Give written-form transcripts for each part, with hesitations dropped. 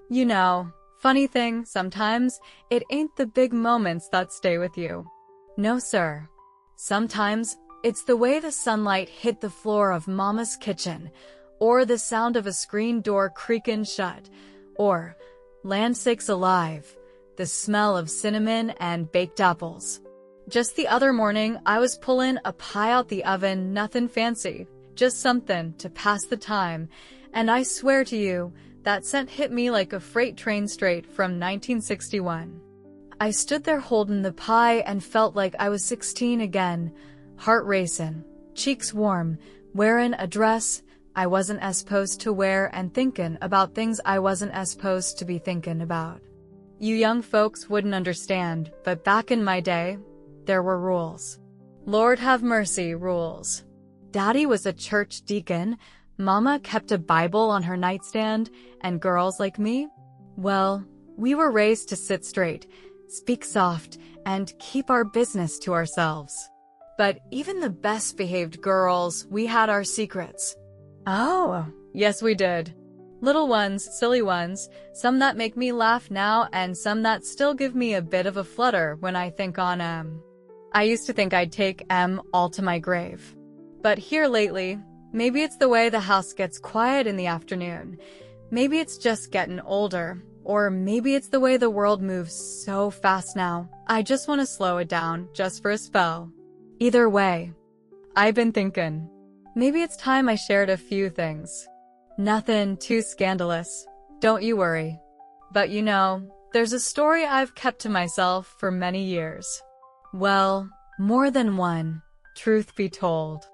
You know, funny thing, sometimes it ain't the big moments that stay with you. No, sir. Sometimes it's the way the sunlight hit the floor of Mama's kitchen, or the sound of a screen door creaking shut, or, land sakes alive, the smell of cinnamon and baked apples. Just the other morning, I was pulling a pie out the oven, nothing fancy, just something to pass the time, and I swear to you, that scent hit me like a freight train straight from 1961. I stood there holding the pie and felt like I was 16 again, heart racing, cheeks warm, wearing a dress I wasn't as supposed to wear and thinking about things I wasn't as supposed to be thinking about. You young folks wouldn't understand, but back in my day, there were rules. Lord have mercy, rules. Daddy was a church deacon, Mama kept a Bible on her nightstand, and girls like me? Well, we were raised to sit straight, speak soft, and keep our business to ourselves. But even the best-behaved girls, we had our secrets. Oh, yes we did. Little ones, silly ones, some that make me laugh now and some that still give me a bit of a flutter when I think on I used to think I'd take all to my grave. But here lately, maybe it's the way the house gets quiet in the afternoon. Maybe it's just getting older. Or maybe it's the way the world moves so fast now. I just want to slow it down, just for a spell. Either way, I've been thinking, maybe it's time I shared a few things. Nothing too scandalous, don't you worry. But you know, there's a story I've kept to myself for many years. Well, more than one, truth be told.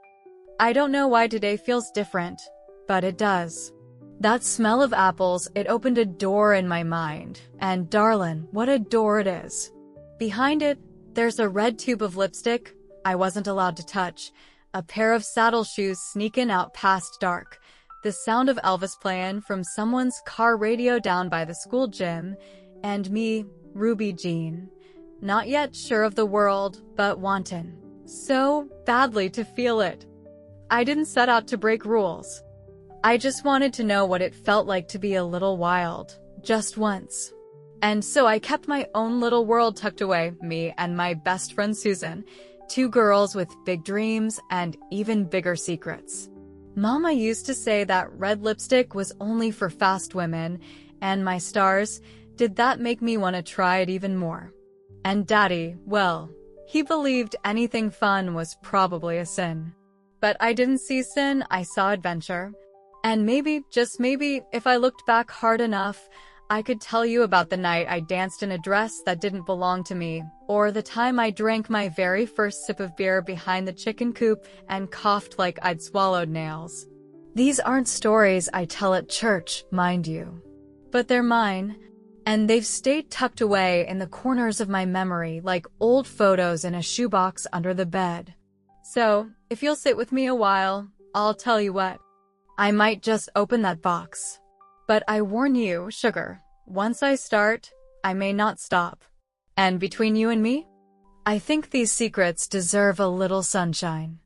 I don't know why today feels different, but it does. That smell of apples, it opened a door in my mind, and darlin', what a door it is. Behind it, there's a red tube of lipstick I wasn't allowed to touch, a pair of saddle shoes sneaking out past dark, the sound of Elvis playing from someone's car radio down by the school gym, and me, Ruby Jean. Not yet sure of the world, but wantin' so badly to feel it. I didn't set out to break rules. I just wanted to know what it felt like to be a little wild, just once. And so I kept my own little world tucked away, me and my best friend Susan, two girls with big dreams and even bigger secrets. Mama used to say that red lipstick was only for fast women, and my stars, did that make me want to try it even more? And Daddy, well, he believed anything fun was probably a sin. But I didn't see sin, I saw adventure. And maybe, just maybe, if I looked back hard enough, I could tell you about the night I danced in a dress that didn't belong to me, or the time I drank my very first sip of beer behind the chicken coop and coughed like I'd swallowed nails. These aren't stories I tell at church, mind you. But they're mine, and they've stayed tucked away in the corners of my memory like old photos in a shoebox under the bed. So, if you'll sit with me a while, I'll tell you what. I might just open that box. But I warn you, sugar, once I start, I may not stop. And between you and me, I think these secrets deserve a little sunshine.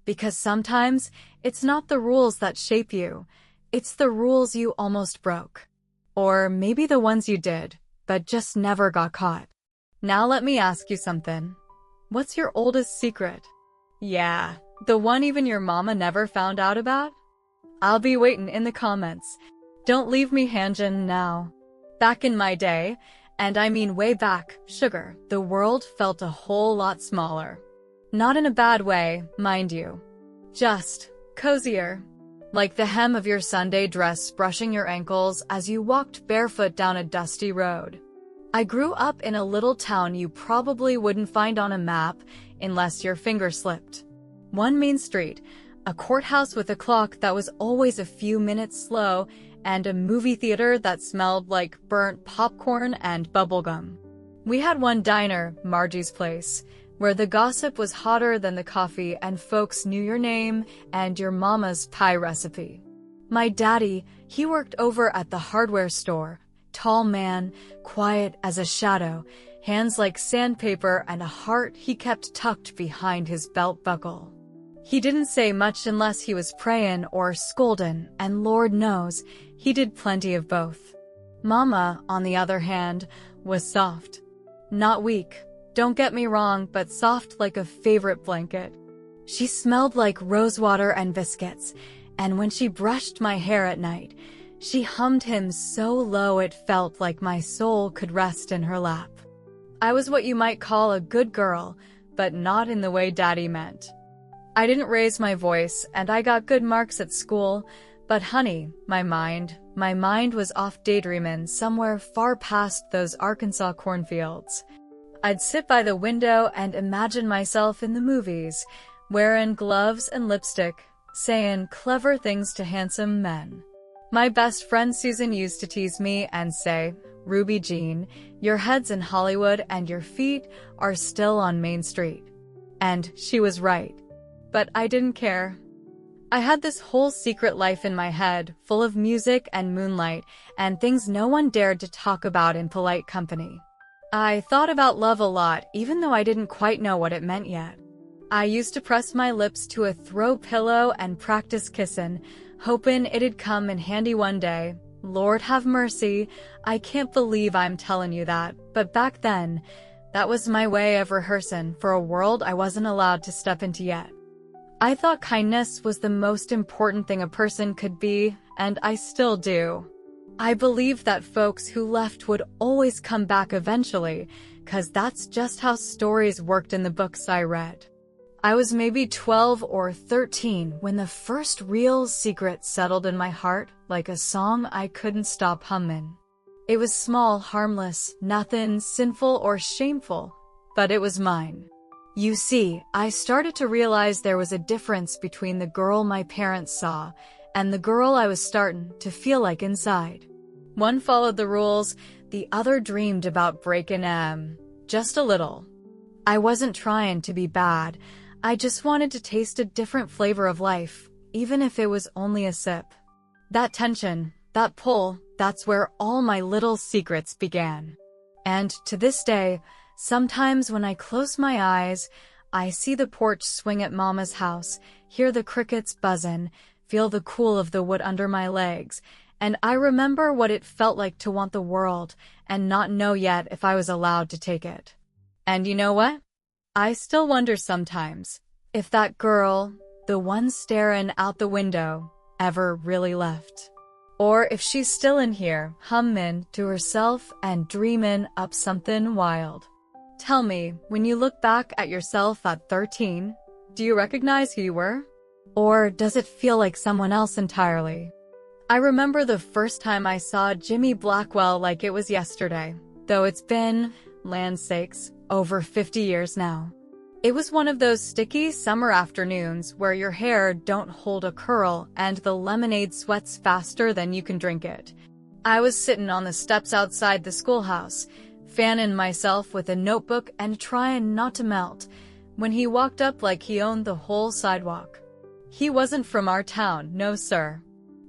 Because sometimes, it's not the rules that shape you, it's the rules you almost broke. Or maybe the ones you did, but just never got caught. Now let me ask you something. What's your oldest secret? Yeah, the one even your mama never found out about? I'll be waiting in the comments. Don't leave me hanging now. Back in my day, and I mean way back, sugar, the world felt a whole lot smaller. Not in a bad way, mind you. Just cozier. Like the hem of your Sunday dress brushing your ankles as you walked barefoot down a dusty road. I grew up in a little town you probably wouldn't find on a map unless your finger slipped. One main street, a courthouse with a clock that was always a few minutes slow, and a movie theater that smelled like burnt popcorn and bubblegum. We had one diner, Margie's Place, where the gossip was hotter than the coffee and folks knew your name and your mama's pie recipe. My daddy, he worked over at the hardware store, tall man, quiet as a shadow, hands like sandpaper and a heart he kept tucked behind his belt buckle. He didn't say much unless he was praying or scolding, and Lord knows, he did plenty of both. Mama, on the other hand, was soft. Not weak, don't get me wrong, but soft like a favorite blanket. She smelled like rosewater and biscuits, and when she brushed my hair at night, she hummed him so low it felt like my soul could rest in her lap. I was what you might call a good girl, but not in the way Daddy meant. I didn't raise my voice, and I got good marks at school, but honey, my mind was off daydreaming somewhere far past those Arkansas cornfields. I'd sit by the window and imagine myself in the movies, wearing gloves and lipstick, saying clever things to handsome men. My best friend Susan used to tease me and say, "Ruby Jean, your head's in Hollywood and your feet are still on Main Street." And she was right. But I didn't care. I had this whole secret life in my head, full of music and moonlight, and things no one dared to talk about in polite company. I thought about love a lot, even though I didn't quite know what it meant yet. I used to press my lips to a throw pillow and practice kissin', hoping it'd come in handy one day. Lord have mercy, I can't believe I'm telling you that, but back then, that was my way of rehearsing for a world I wasn't allowed to step into yet. I thought kindness was the most important thing a person could be, and I still do. I believed that folks who left would always come back eventually, 'cause that's just how stories worked in the books I read. I was maybe 12 or 13 when the first real secret settled in my heart like a song I couldn't stop humming. It was small, harmless, nothing sinful or shameful, but it was mine. You see, I started to realize there was a difference between the girl my parents saw and the girl I was starting to feel like inside. One followed the rules, the other dreamed about breaking just a little. I wasn't trying to be bad, I just wanted to taste a different flavor of life, even if it was only a sip. That tension, that pull, that's where all my little secrets began. And to this day, sometimes when I close my eyes, I see the porch swing at Mama's house, hear the crickets buzzin', feel the cool of the wood under my legs, and I remember what it felt like to want the world and not know yet if I was allowed to take it. And you know what? I still wonder sometimes if that girl, the one staring out the window, ever really left. Or if she's still in here, hummin' to herself and dreamin' up something wild. Tell me, when you look back at yourself at 13, do you recognize who you were? Or does it feel like someone else entirely? I remember the first time I saw Jimmy Blackwell like it was yesterday, though it's been, land's sakes, over 50 years now. It was one of those sticky summer afternoons where your hair don't hold a curl and the lemonade sweats faster than you can drink it. I was sitting on the steps outside the schoolhouse, fanning myself with a notebook and trying not to melt, when he walked up like he owned the whole sidewalk. He wasn't from our town, no sir.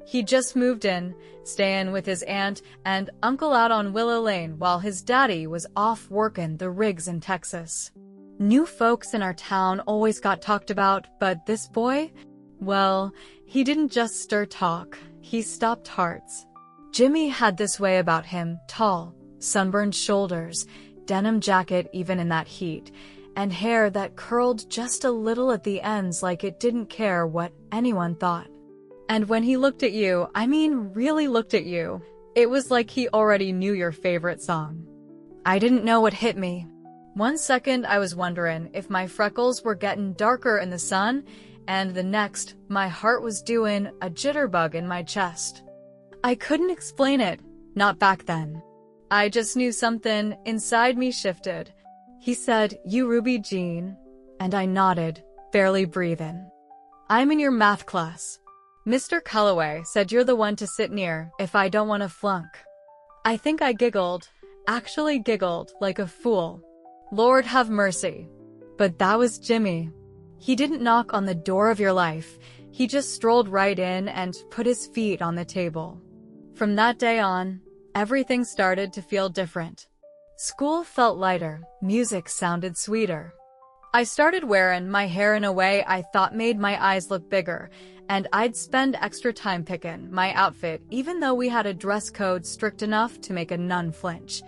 He just moved in, staying with his aunt and uncle out on Willow Lane while his daddy was off working the rigs in Texas. New folks in our town always got talked about, but this boy? Well, he didn't just stir talk, he stopped hearts. Jimmy had this way about him, tall, sunburned shoulders, denim jacket even in that heat, and hair that curled just a little at the ends like it didn't care what anyone thought. And when he looked at you, I mean really looked at you, it was like he already knew your favorite song. I didn't know what hit me. One second I was wondering if my freckles were getting darker in the sun, and the next, my heart was doing a jitterbug in my chest. I couldn't explain it, not back then. I just knew something inside me shifted. He said, "You Ruby Jean," and I nodded, barely breathing. "I'm in your math class. Mr. Culloway said you're the one to sit near if I don't want to flunk." I think I giggled, actually giggled like a fool. Lord have mercy. But that was Jimmy. He didn't knock on the door of your life. He just strolled right in and put his feet on the table. From that day on, everything started to feel different. School felt lighter, music sounded sweeter. I started wearing my hair in a way I thought made my eyes look bigger, and I'd spend extra time picking my outfit even though we had a dress code strict enough to make a nun flinch.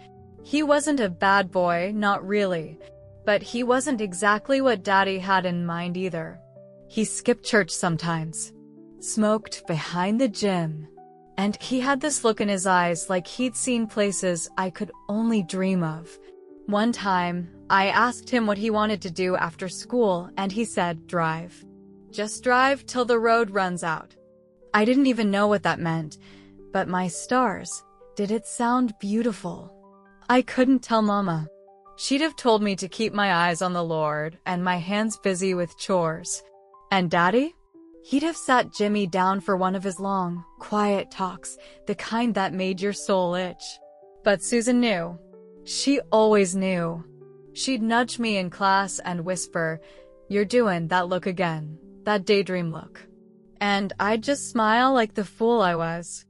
He wasn't a bad boy, not really, but he wasn't exactly what Daddy had in mind either. He skipped church sometimes, smoked behind the gym, and he had this look in his eyes like he'd seen places I could only dream of. One time, I asked him what he wanted to do after school, and he said, drive. Just drive till the road runs out. I didn't even know what that meant, but my stars, did it sound beautiful? I couldn't tell Mama. She'd have told me to keep my eyes on the Lord and my hands busy with chores. And Daddy? He'd have sat Jimmy down for one of his long, quiet talks, the kind that made your soul itch. But Susan knew. She always knew. She'd nudge me in class and whisper, "You're doing that look again, that daydream look." And I'd just smile like the fool I was.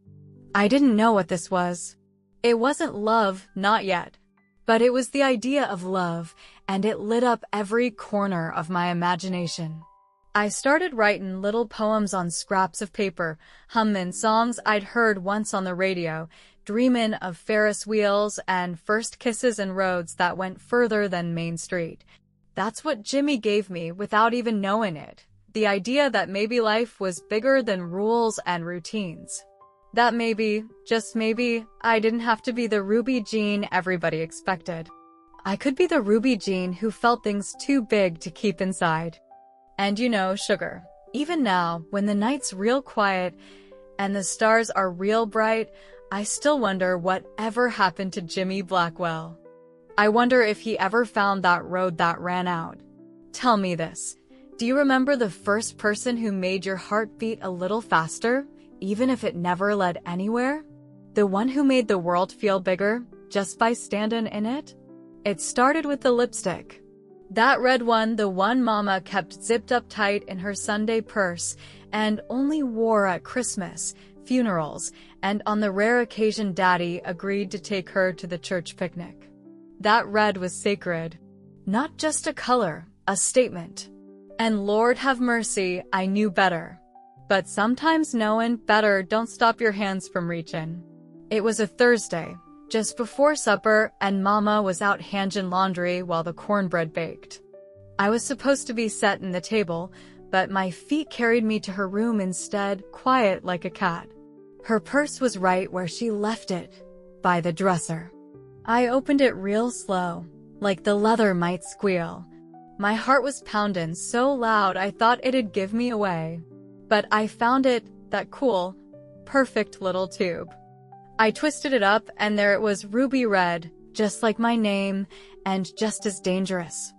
I didn't know what this was. It wasn't love, not yet. But it was the idea of love, and it lit up every corner of my imagination. I started writing little poems on scraps of paper, humming songs I'd heard once on the radio, dreaming of Ferris wheels and first kisses and roads that went further than Main Street. That's what Jimmy gave me without even knowing it. The idea that maybe life was bigger than rules and routines. That maybe, just maybe, I didn't have to be the Ruby Jean everybody expected. I could be the Ruby Jean who felt things too big to keep inside. And you know, sugar, even now, when the night's real quiet and the stars are real bright, I still wonder what ever happened to Jimmy Blackwell. I wonder if he ever found that road that ran out. Tell me this. Do you remember the first person who made your heart beat a little faster, even if it never led anywhere? The one who made the world feel bigger just by standing in it? It started with the lipstick. That red one, the one Mama kept zipped up tight in her Sunday purse and only wore at Christmas, funerals, and on the rare occasion Daddy agreed to take her to the church picnic. That red was sacred. Not just a color, a statement. And Lord have mercy, I knew better. But sometimes knowing better don't stop your hands from reaching. It was a Thursday, just before supper, and Mama was out hanging laundry while the cornbread baked. I was supposed to be setting the table, but my feet carried me to her room instead, quiet like a cat. Her purse was right where she left it, by the dresser. I opened it real slow, like the leather might squeal. My heart was pounding so loud I thought it'd give me away. But I found it, that cool, perfect little tube. I twisted it up and there it was, ruby red, just like my name, and just as dangerous.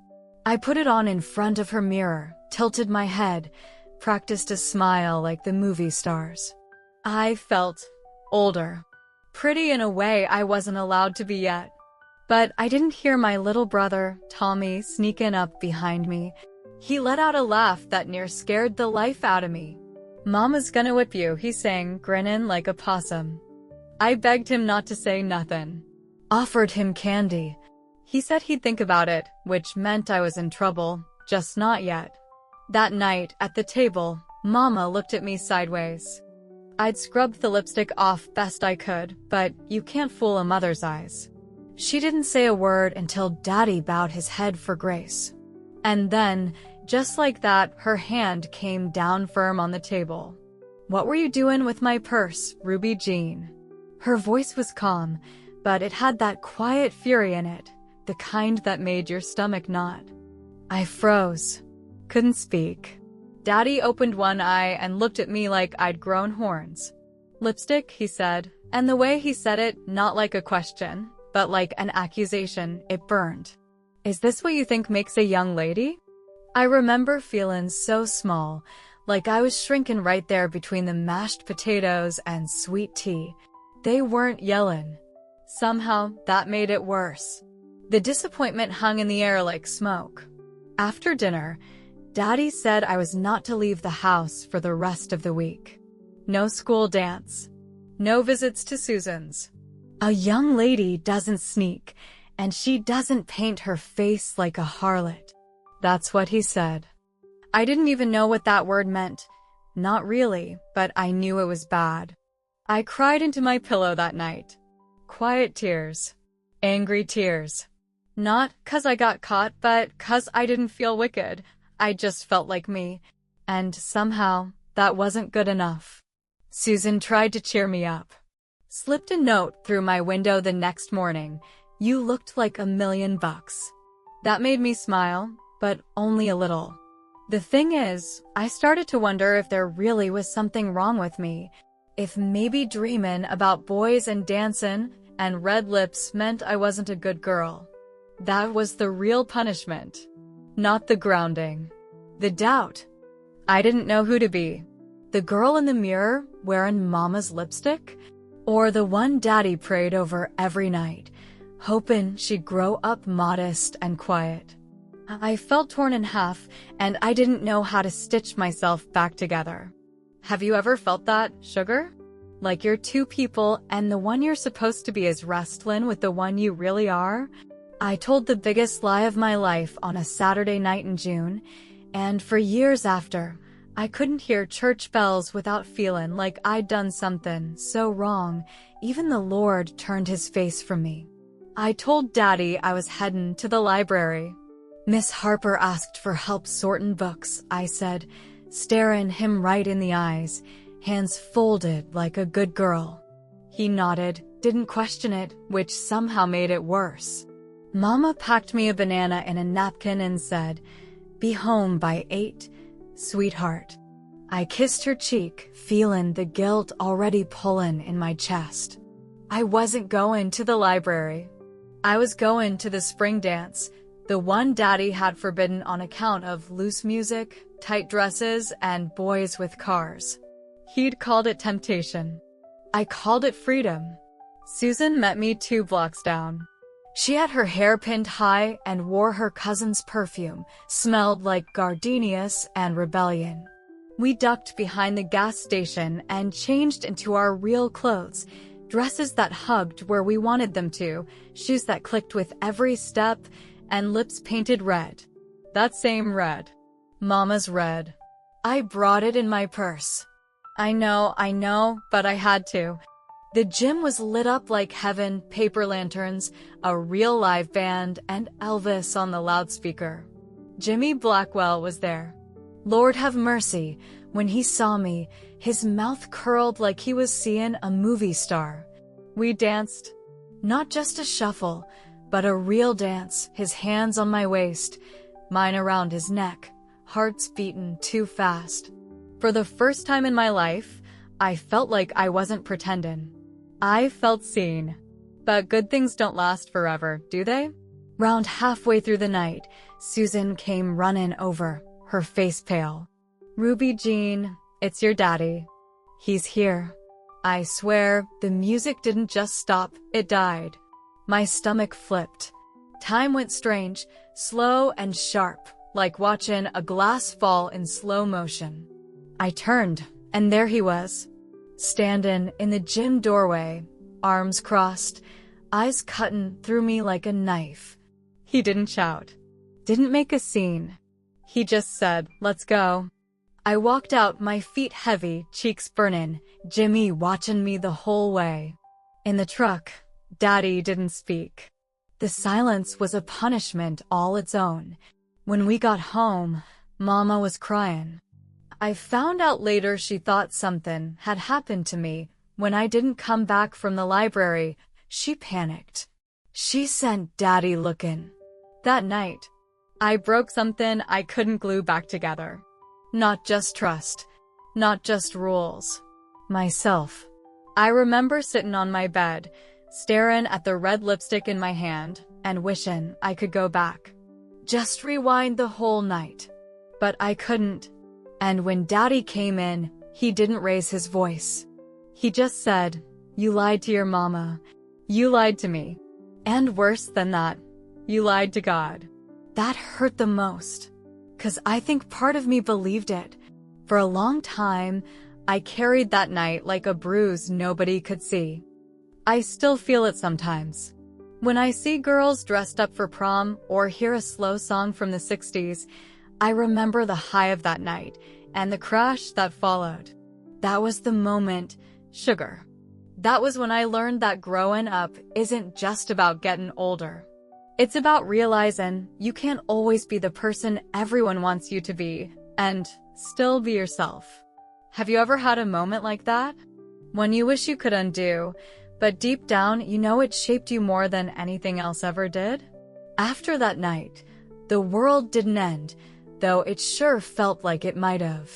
I put it on in front of her mirror, tilted my head, practiced a smile like the movie stars. I felt older. Pretty in a way I wasn't allowed to be yet. But I didn't hear my little brother, Tommy, sneaking up behind me. He let out a laugh that near scared the life out of me. "Mama's gonna whip you," he sang, grinning like a possum. I begged him not to say nothing. Offered him candy. He said he'd think about it, which meant I was in trouble, just not yet. That night, at the table, Mama looked at me sideways. I'd scrubbed the lipstick off best I could, but you can't fool a mother's eyes. She didn't say a word until Daddy bowed his head for grace. And then, just like that, her hand came down firm on the table. "What were you doing with my purse, Ruby Jean?" Her voice was calm, but it had that quiet fury in it, the kind that made your stomach knot. I froze. Couldn't speak. Daddy opened one eye and looked at me like I'd grown horns. "Lipstick," he said, and the way he said it, not like a question, but like an accusation, it burned. "Is this what you think makes a young lady?" I remember feeling so small, like I was shrinking right there between the mashed potatoes and sweet tea. They weren't yelling. Somehow, that made it worse. The disappointment hung in the air like smoke. After dinner, Daddy said I was not to leave the house for the rest of the week. No school dance. No visits to Susan's. A young lady doesn't sneak, and she doesn't paint her face like a harlot. That's what he said. I didn't even know what that word meant. Not really, but I knew it was bad. I cried into my pillow that night. Quiet tears. Angry tears. Not 'cause I got caught, but 'cause I didn't feel wicked. I just felt like me. And somehow, that wasn't good enough. Susan tried to cheer me up. Slipped a note through my window the next morning. You looked like $1,000,000. That made me smile, but only a little. The thing is, I started to wonder if there really was something wrong with me. If maybe dreamin' about boys and dancin' and red lips meant I wasn't a good girl. That was the real punishment. Not the grounding. The doubt. I didn't know who to be. The girl in the mirror wearing mama's lipstick? Or the one daddy prayed over every night, hoping she'd grow up modest and quiet. I felt torn in half, and I didn't know how to stitch myself back together. Have you ever felt that, sugar? Like you're two people and the one you're supposed to be is wrestling with the one you really are? I told the biggest lie of my life on a Saturday night in June, and for years after, I couldn't hear church bells without feeling like I'd done something so wrong, even the Lord turned his face from me. I told Daddy I was heading to the library. Miss Harper asked for help sorting books, I said, staring him right in the eyes, hands folded like a good girl. He nodded, didn't question it, which somehow made it worse. Mama packed me a banana in a napkin and said, "Be home by 8, sweetheart." I kissed her cheek, feeling the guilt already pulling in my chest. I wasn't going to the library. I was going to the spring dance, the one Daddy had forbidden on account of loose music, tight dresses, and boys with cars. He'd called it temptation. I called it freedom. Susan met me 2 blocks down. She had her hair pinned high and wore her cousin's perfume, smelled like gardenias and rebellion. We ducked behind the gas station and changed into our real clothes, dresses that hugged where we wanted them to, shoes that clicked with every step, and lips painted red. That same red. Mama's red. I brought it in my purse. I know, but I had to. The gym was lit up like heaven, paper lanterns, a real live band, and Elvis on the loudspeaker. Jimmy Blackwell was there. Lord have mercy, when he saw me, his mouth curled like he was seeing a movie star. We danced. Not just a shuffle, but a real dance, his hands on my waist, mine around his neck, hearts beating too fast. For the first time in my life, I felt like I wasn't pretending. I felt seen. But good things don't last forever, do they? Round halfway through the night, Susan came running over, her face pale. "Ruby Jean, it's your daddy. He's here." I swear, the music didn't just stop, it died. My stomach flipped. Time went strange, slow and sharp, like watching a glass fall in slow motion. I turned, and there he was. Standing in the gym doorway, arms crossed, eyes cutting through me like a knife. He didn't shout. Didn't make a scene. He just said, "Let's go." I walked out, my feet heavy, cheeks burning, Jimmy watching me the whole way. In the truck, Daddy didn't speak. The silence was a punishment all its own. When we got home, Mama was crying. I found out later she thought something had happened to me. When I didn't come back from the library, she panicked. She sent Daddy looking. That night, I broke something I couldn't glue back together. Not just trust, not just rules. Myself. I remember sitting on my bed, staring at the red lipstick in my hand, and wishing I could go back. Just rewind the whole night. But I couldn't. And when Daddy came in, he didn't raise his voice. He just said, "You lied to your mama. You lied to me. And worse than that, you lied to God." That hurt the most. 'Cause I think part of me believed it. For a long time, I carried that night like a bruise nobody could see. I still feel it sometimes. When I see girls dressed up for prom or hear a slow song from the 60s, I remember the high of that night and the crash that followed. That was the moment, sugar. That was when I learned that growing up isn't just about getting older. It's about realizing you can't always be the person everyone wants you to be, and still be yourself. Have you ever had a moment like that? When you wish you could undo, but deep down you know it shaped you more than anything else ever did? After that night, the world didn't end, though it sure felt like it might have.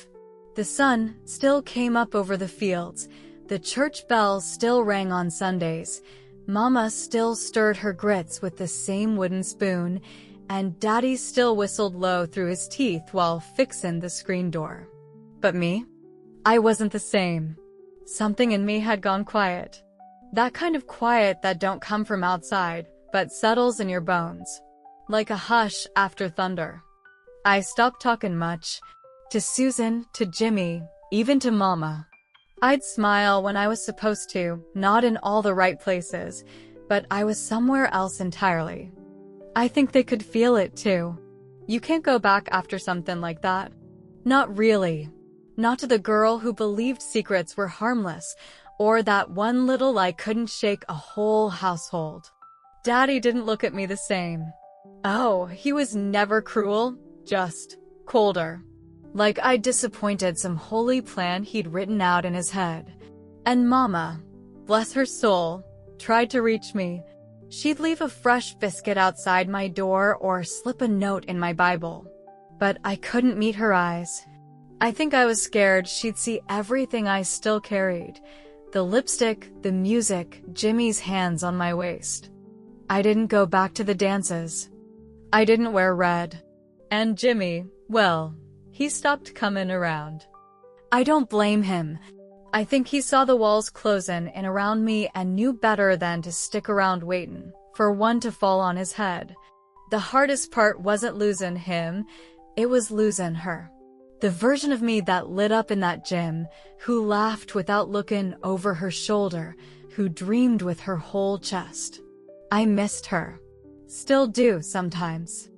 The sun still came up over the fields, the church bells still rang on Sundays, Mama still stirred her grits with the same wooden spoon, and Daddy still whistled low through his teeth while fixing the screen door. But me? I wasn't the same. Something in me had gone quiet. That kind of quiet that don't come from outside, but settles in your bones. Like a hush after thunder. I stopped talking much. To Susan, to Jimmy, even to Mama. I'd smile when I was supposed to, not in all the right places, but I was somewhere else entirely. I think they could feel it too. You can't go back after something like that. Not really. Not to the girl who believed secrets were harmless, or that one little lie couldn't shake a whole household. Daddy didn't look at me the same. Oh, he was never cruel, just colder. Like I'd disappointed some holy plan he'd written out in his head. And Mama, bless her soul, tried to reach me. She'd leave a fresh biscuit outside my door or slip a note in my Bible. But I couldn't meet her eyes. I think I was scared she'd see everything I still carried. The lipstick, the music, Jimmy's hands on my waist. I didn't go back to the dances. I didn't wear red. And Jimmy, well, he stopped coming around. I don't blame him. I think he saw the walls closing in around me and knew better than to stick around waiting for one to fall on his head. The hardest part wasn't losing him, it was losing her. The version of me that lit up in that gym, who laughed without looking over her shoulder, who dreamed with her whole chest. I missed her. Still do sometimes.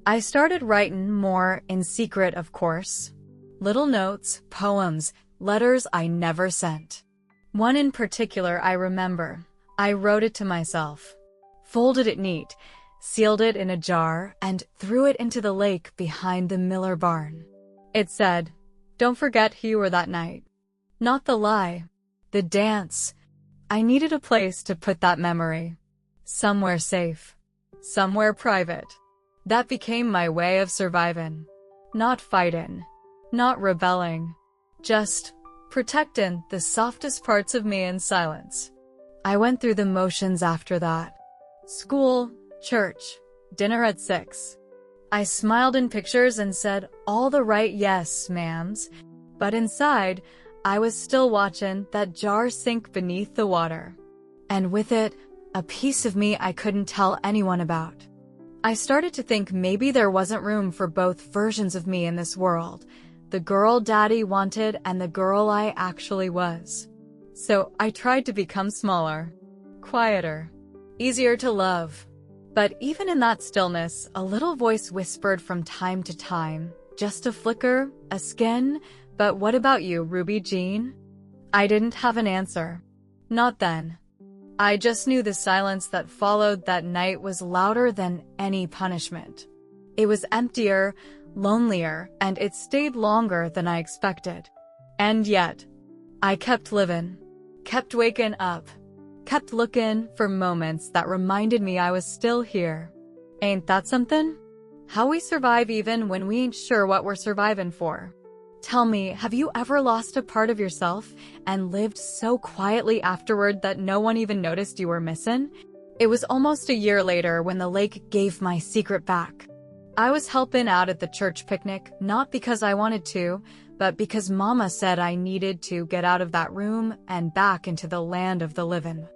I started writing more in secret, of course. Little notes, poems, letters I never sent. One in particular I remember. I wrote it to myself. Folded it neat, sealed it in a jar, and threw it into the lake behind the Miller barn. It said, "Don't forget who you were that night." Not the lie. The dance. I needed a place to put that memory. Somewhere safe. Somewhere private. That became my way of surviving. Not fighting. Not rebelling. Just protecting the softest parts of me in silence. I went through the motions after that. School, church, dinner at 6. I smiled in pictures and said all the right yes, ma'ams, but inside, I was still watching that jar sink beneath the water. And with it, a piece of me I couldn't tell anyone about. I started to think maybe there wasn't room for both versions of me in this world, the girl Daddy wanted and the girl I actually was. So I tried to become smaller, quieter, easier to love. But even in that stillness, a little voice whispered from time to time, just a flicker, a skin, but what about you, Ruby Jean? I didn't have an answer. Not then. I just knew the silence that followed that night was louder than any punishment. It was emptier, lonelier, and it stayed longer than I expected. And yet, I kept living, kept waking up, kept looking for moments that reminded me I was still here. Ain't that something? How we survive even when we ain't sure what we're surviving for. Tell me, have you ever lost a part of yourself and lived so quietly afterward that no one even noticed you were missing? It was almost a year later when the lake gave my secret back. I was helping out at the church picnic, not because I wanted to, but because Mama said I needed to get out of that room and back into the land of the living.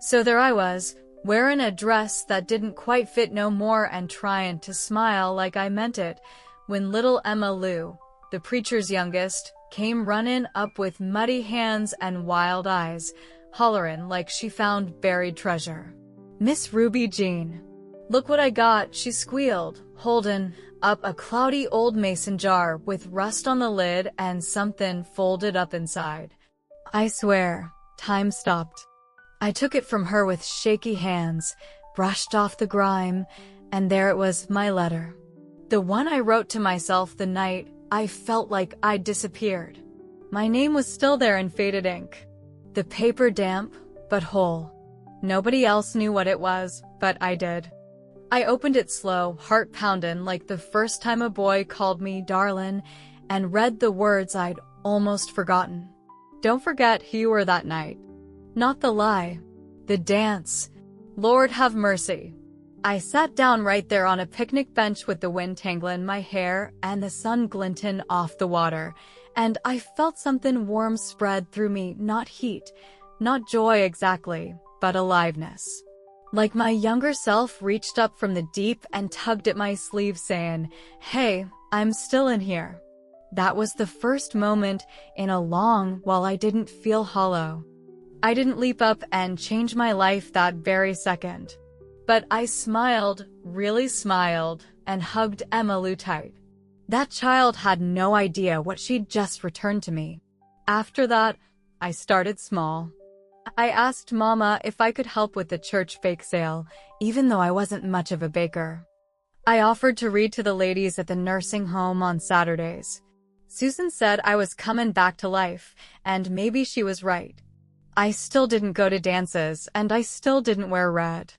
So there I was, wearing a dress that didn't quite fit no more and trying to smile like I meant it, when little Emma Lou, the preacher's youngest, came running up with muddy hands and wild eyes, hollering like she found buried treasure. Miss Ruby Jean. Look what I got, she squealed, holding up a cloudy old mason jar with rust on the lid and something folded up inside. I swear, time stopped. I took it from her with shaky hands, brushed off the grime, and there it was, my letter. The one I wrote to myself the night I felt like I'd disappeared. My name was still there in faded ink. The paper damp, but whole. Nobody else knew what it was, but I did. I opened it slow, heart pounding like the first time a boy called me darlin', and read the words I'd almost forgotten. Don't forget who you were that night. Not the lie. The dance. Lord have mercy. I sat down right there on a picnic bench with the wind tangling my hair and the sun glinting off the water, and I felt something warm spread through me, not heat, not joy exactly, but aliveness. Like my younger self reached up from the deep and tugged at my sleeve saying, "Hey, I'm still in here." That was the first moment in a long while I didn't feel hollow. I didn't leap up and change my life that very second. But I smiled, really smiled, and hugged Emma Lou tight. That child had no idea what she'd just returned to me. After that, I started small. I asked Mama if I could help with the church bake sale, even though I wasn't much of a baker. I offered to read to the ladies at the nursing home on Saturdays. Susan said I was coming back to life, and maybe she was right. I still didn't go to dances, and I still didn't wear red.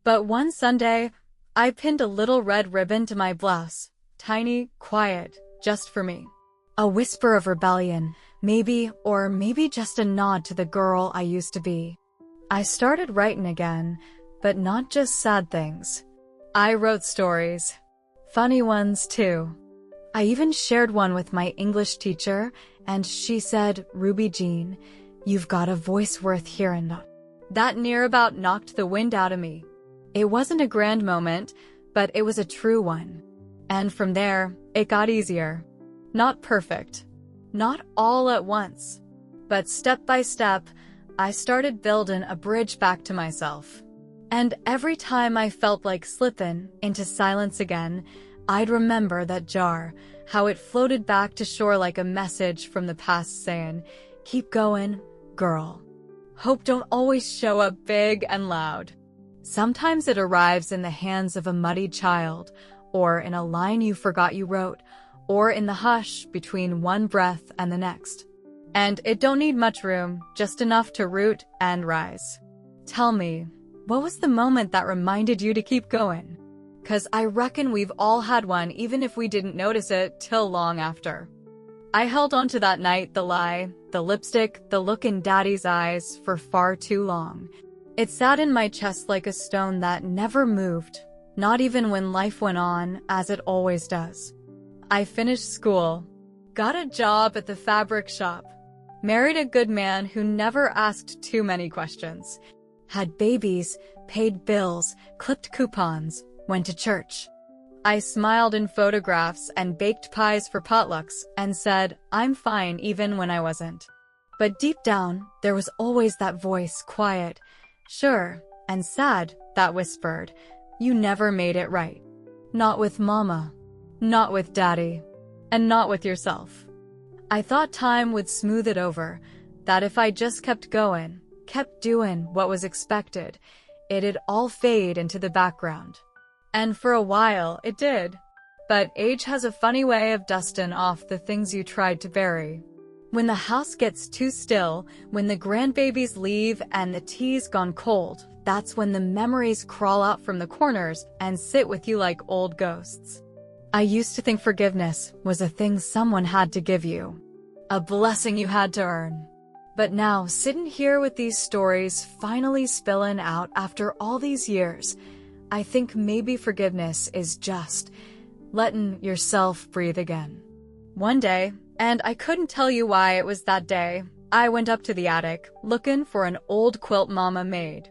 But one Sunday, I pinned a little red ribbon to my blouse, tiny, quiet, just for me. A whisper of rebellion, maybe, or maybe just a nod to the girl I used to be. I started writing again, but not just sad things. I wrote stories. Funny ones, too. I even shared one with my English teacher, and she said, "Ruby Jean, you've got a voice worth hearing." That near about knocked the wind out of me. It wasn't a grand moment, but it was a true one. And from there, it got easier. Not perfect. Not all at once. But step by step, I started building a bridge back to myself. And every time I felt like slipping into silence again, I'd remember that jar, how it floated back to shore like a message from the past saying, "Keep going, girl." Hope don't always show up big and loud. Sometimes it arrives in the hands of a muddy child, or in a line you forgot you wrote, or in the hush between one breath and the next. And it don't need much room, just enough to root and rise. Tell me, what was the moment that reminded you to keep going? 'Cause I reckon we've all had one even if we didn't notice it till long after. I held on to that night, the lie, the lipstick, the look in Daddy's eyes for far too long. It sat in my chest like a stone that never moved, not even when life went on, as it always does. I finished school, got a job at the fabric shop, married a good man who never asked too many questions, had babies, paid bills, clipped coupons, went to church. I smiled in photographs and baked pies for potlucks and said, "I'm fine," even when I wasn't. But deep down, there was always that voice, quiet, sure, and sad, that whispered, "You never made it right. Not with Mama. Not with Daddy. And not with yourself." I thought time would smooth it over, that if I just kept going, kept doing what was expected, it'd all fade into the background. And for a while, it did. But age has a funny way of dusting off the things you tried to bury. When the house gets too still, when the grandbabies leave and the tea's gone cold, that's when the memories crawl out from the corners and sit with you like old ghosts. I used to think forgiveness was a thing someone had to give you, a blessing you had to earn. But now, sitting here with these stories finally spilling out after all these years, I think maybe forgiveness is just letting yourself breathe again. One day, and I couldn't tell you why it was that day, I went up to the attic, looking for an old quilt Mama made.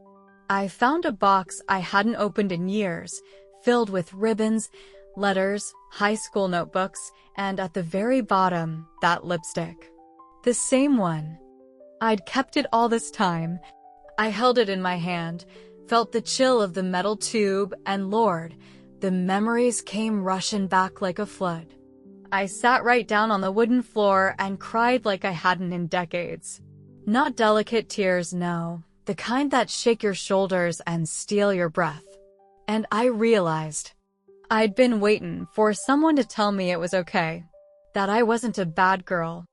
I found a box I hadn't opened in years, filled with ribbons, letters, high school notebooks, and at the very bottom, that lipstick. The same one. I'd kept it all this time. I held it in my hand, felt the chill of the metal tube, and Lord, the memories came rushing back like a flood. I sat right down on the wooden floor and cried like I hadn't in decades. Not delicate tears, no, the kind that shake your shoulders and steal your breath. And I realized I'd been waiting for someone to tell me it was okay, that I wasn't a bad girl,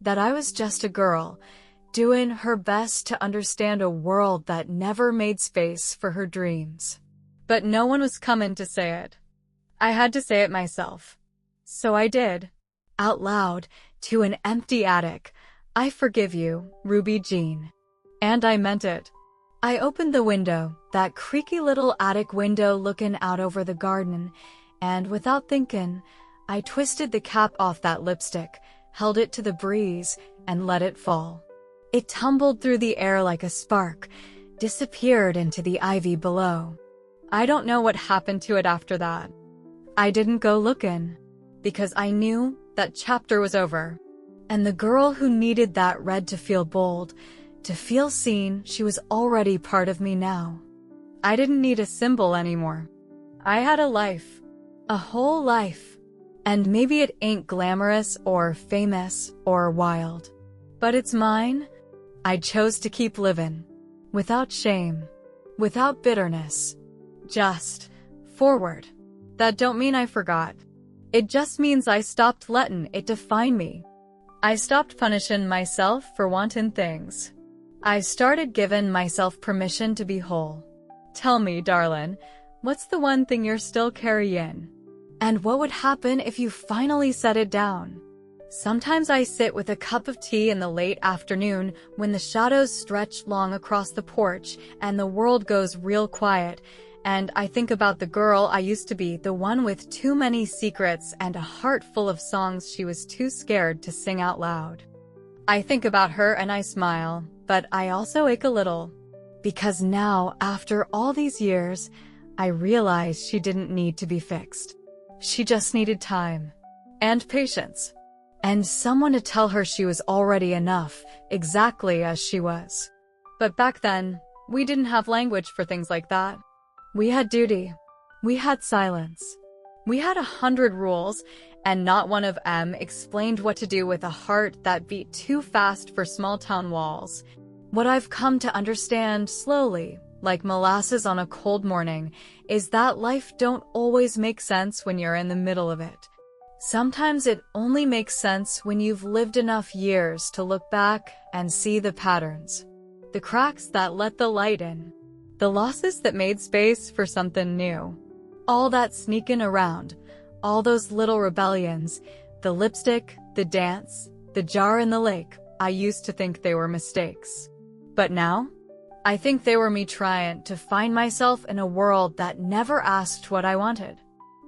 that I was just a girl, doing her best to understand a world that never made space for her dreams. But no one was coming to say it. I had to say it myself. So I did, out loud, to an empty attic. I forgive you, Ruby Jean. And I meant it. I opened the window, that creaky little attic window looking out over the garden, and without thinking, I twisted the cap off that lipstick, held it to the breeze, and let it fall. It tumbled through the air like a spark, disappeared into the ivy below. I don't know what happened to it after that. I didn't go looking, because I knew that chapter was over. And the girl who needed that red to feel bold, to feel seen, she was already part of me now. I didn't need a symbol anymore. I had a life. A whole life. And maybe it ain't glamorous or famous or wild. But it's mine. I chose to keep living. Without shame. Without bitterness. Just forward. That don't mean I forgot. It just means I stopped letting it define me. I stopped punishing myself for wanting things. I started giving myself permission to be whole. Tell me, darling, what's the one thing you're still carrying? And what would happen if you finally set it down? Sometimes I sit with a cup of tea in the late afternoon when the shadows stretch long across the porch and the world goes real quiet, and I think about the girl I used to be, the one with too many secrets and a heart full of songs she was too scared to sing out loud. I think about her and I smile, but I also ache a little. Because now, after all these years, I realize she didn't need to be fixed. She just needed time. And patience. And someone to tell her she was already enough, exactly as she was. But back then, we didn't have language for things like that. We had duty. We had silence. We had 100 rules, and not one of them explained what to do with a heart that beat too fast for small-town walls. What I've come to understand slowly, like molasses on a cold morning, is that life don't always make sense when you're in the middle of it. Sometimes it only makes sense when you've lived enough years to look back and see the patterns. The cracks that let the light in. The losses that made space for something new. All that sneaking around. All those little rebellions. The lipstick, the dance, the jar in the lake. I used to think they were mistakes. But now, I think they were me trying to find myself in a world that never asked what I wanted.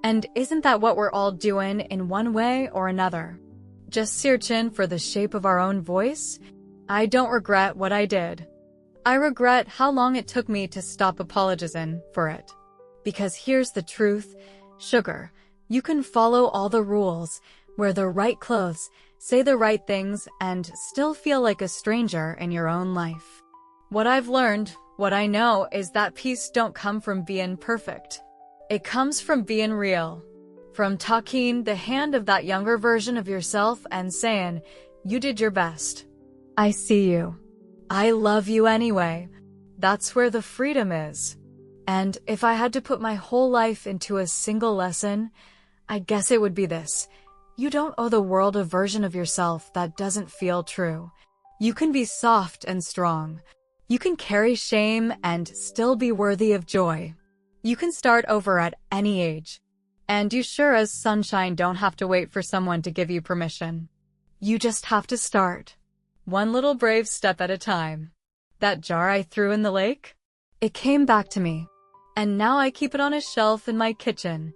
And isn't that what we're all doing in one way or another? Just searching for the shape of our own voice? I don't regret what I did. I regret how long it took me to stop apologizing for it. Because here's the truth, sugar, you can follow all the rules, wear the right clothes, say the right things, and still feel like a stranger in your own life. What I've learned, what I know, is that peace don't come from being perfect. It comes from being real. From taking the hand of that younger version of yourself and saying, you did your best. I see you. I love you anyway. That's where the freedom is. And if I had to put my whole life into a single lesson, I guess it would be this. You don't owe the world a version of yourself that doesn't feel true. You can be soft and strong. You can carry shame and still be worthy of joy. You can start over at any age. And you sure as sunshine don't have to wait for someone to give you permission. You just have to start. One little brave step at a time. That jar I threw in the lake? It came back to me. And now I keep it on a shelf in my kitchen,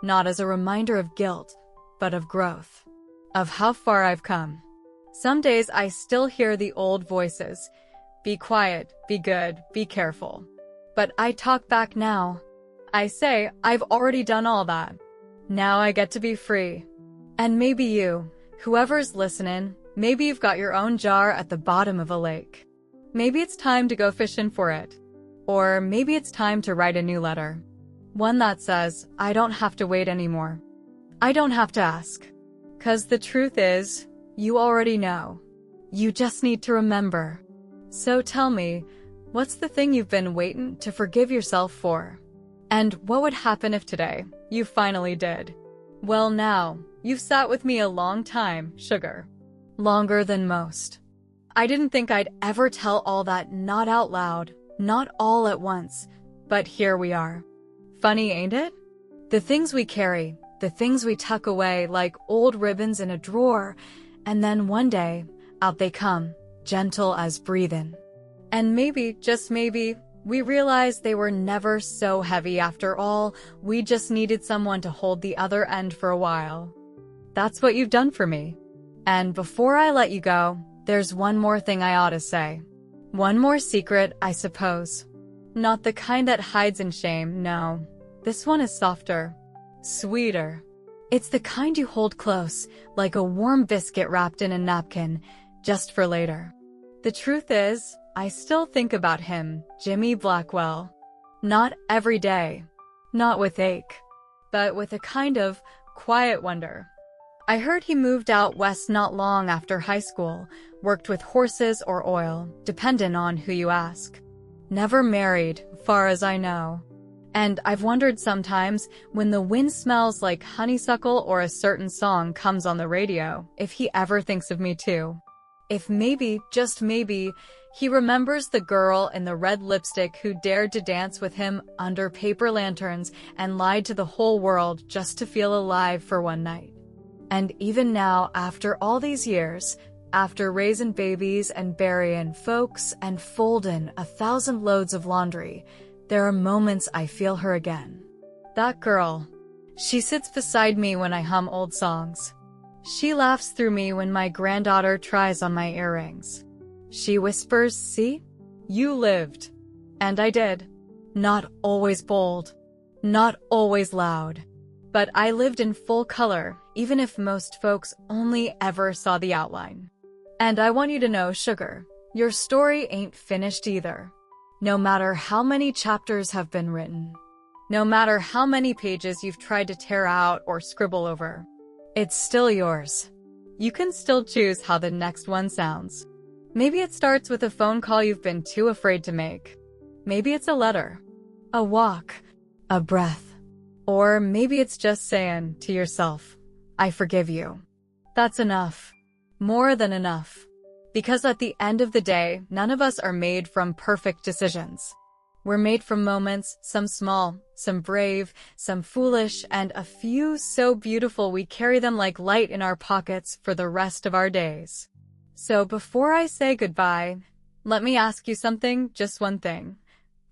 not as a reminder of guilt, but of growth. Of how far I've come. Some days I still hear the old voices. Be quiet, be good, be careful. But I talk back now. I say, I've already done all that. Now I get to be free. And maybe you, whoever's listening, maybe you've got your own jar at the bottom of a lake. Maybe it's time to go fishing for it. Or maybe it's time to write a new letter. One that says, I don't have to wait anymore. I don't have to ask. 'Cause the truth is, you already know. You just need to remember. So tell me, what's the thing you've been waiting to forgive yourself for? And what would happen if today you finally did? Well now, you've sat with me a long time, sugar. Longer than most. I didn't think I'd ever tell all that, not out loud, not all at once, but here we are. Funny, ain't it? The things we carry, the things we tuck away like old ribbons in a drawer, and then one day, out they come, gentle as breathing. And maybe, just maybe, we realized they were never so heavy after all. We just needed someone to hold the other end for a while. That's what you've done for me. And before I let you go, there's one more thing I ought to say. One more secret, I suppose. Not the kind that hides in shame, no. This one is softer, sweeter. It's the kind you hold close, like a warm biscuit wrapped in a napkin, just for later. The truth is, I still think about him, Jimmy Blackwell. Not every day, not with ache, but with a kind of quiet wonder. I heard he moved out west not long after high school, worked with horses or oil, dependent on who you ask. Never married, far as I know. And I've wondered sometimes, when the wind smells like honeysuckle or a certain song comes on the radio, if he ever thinks of me too. If maybe, just maybe, he remembers the girl in the red lipstick who dared to dance with him under paper lanterns and lied to the whole world just to feel alive for one night. And even now, after all these years, after raising babies and burying folks and folding 1,000 loads of laundry, there are moments I feel her again. That girl. She sits beside me when I hum old songs. She laughs through me when my granddaughter tries on my earrings. She whispers, see? You lived. And I did. Not always bold. Not always loud. But I lived in full color, even if most folks only ever saw the outline. And I want you to know, sugar, your story ain't finished either. No matter how many chapters have been written, no matter how many pages you've tried to tear out or scribble over, it's still yours. You can still choose how the next one sounds. Maybe it starts with a phone call you've been too afraid to make. Maybe it's a letter, a walk, a breath. Or maybe it's just saying to yourself, I forgive you. That's enough. More than enough. Because at the end of the day, none of us are made from perfect decisions. We're made from moments, some small, some brave, some foolish, and a few so beautiful we carry them like light in our pockets for the rest of our days. So before I say goodbye, let me ask you something, just one thing.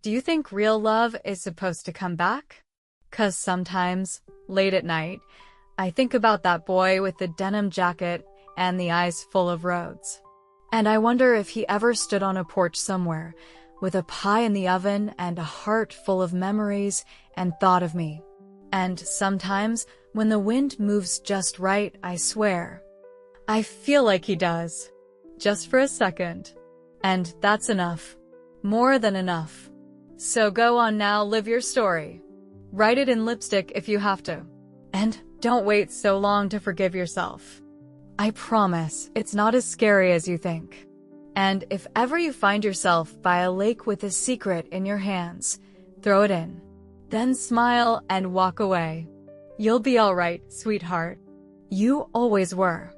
Do you think real love is supposed to come back? 'Cause sometimes, late at night, I think about that boy with the denim jacket and the eyes full of roads. And I wonder if he ever stood on a porch somewhere, with a pie in the oven and a heart full of memories, and thought of me. And sometimes, when the wind moves just right, I swear, I feel like he does. Just for a second. And that's enough. More than enough. So go on now, live your story. Write it in lipstick if you have to. And don't wait so long to forgive yourself. I promise, it's not as scary as you think. And if ever you find yourself by a lake with a secret in your hands, throw it in. Then smile and walk away. You'll be all right, sweetheart. You always were.